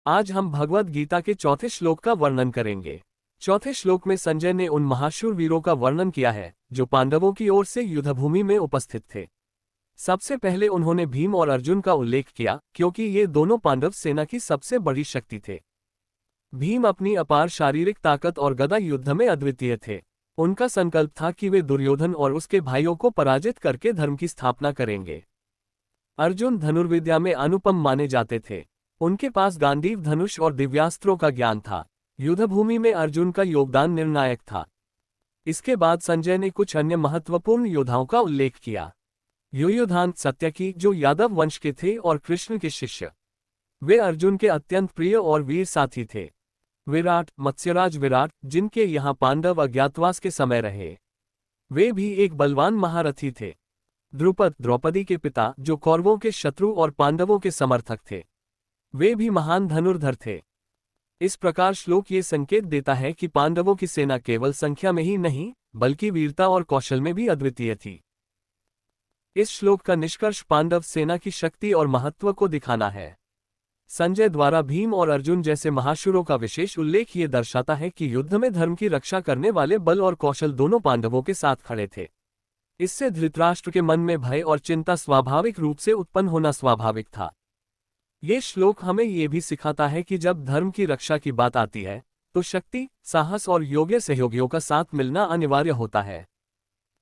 आज हम भगवद गीता के चौथे श्लोक का वर्णन करेंगे। चौथे श्लोक में संजय ने उन महाशूर वीरों का वर्णन किया है जो पांडवों की ओर से युद्धभूमि में उपस्थित थे। सबसे पहले उन्होंने भीम और अर्जुन का उल्लेख किया क्योंकि ये दोनों पांडव सेना की सबसे बड़ी शक्ति थे। भीम अपनी अपार शारीरिक ताकत और गदा युद्ध में अद्वितीय थे। उनका संकल्प था कि वे दुर्योधन और उसके भाइयों को पराजित करके धर्म की स्थापना करेंगे। अर्जुन धनुर्विद्या में अनुपम माने जाते थे। उनके पास गांडीव धनुष और दिव्यास्त्रों का ज्ञान था। युद्धभूमि में अर्जुन का योगदान निर्णायक था। इसके बाद संजय ने कुछ अन्य महत्वपूर्ण योद्धाओं का उल्लेख किया। युयुधान सत्यकी, जो यादव वंश के थे और कृष्ण के शिष्य। वे अर्जुन के अत्यंत प्रिय और वीर साथी थे। विराट, मत्स्यराज विराट, जिनके यहाँ पांडव अज्ञातवास के समय रहे। वे भी एक बलवान महारथी थे। द्रुपद, द्रौपदी के पिता, जो कौरवों के शत्रु और पांडवों के समर्थक थे। वे भी महान धनुर्धर थे। इस प्रकार श्लोक ये संकेत देता है कि पांडवों की सेना केवल संख्या में ही नहीं, बल्कि वीरता और कौशल में भी अद्वितीय थी। इस श्लोक का निष्कर्ष पांडव सेना की शक्ति और महत्व को दिखाना है। संजय द्वारा भीम और अर्जुन जैसे महाशूरों का विशेष उल्लेख ये दर्शाता है कि युद्ध में धर्म की रक्षा करने वाले बल और कौशल दोनों पांडवों के साथ खड़े थे। इससे धृतराष्ट्र के मन में भय और चिंता स्वाभाविक रूप से उत्पन्न होना स्वाभाविक था। ये श्लोक हमें ये भी सिखाता है कि जब धर्म की रक्षा की बात आती है तो शक्ति, साहस और योग्य सहयोगियों का साथ मिलना अनिवार्य होता है।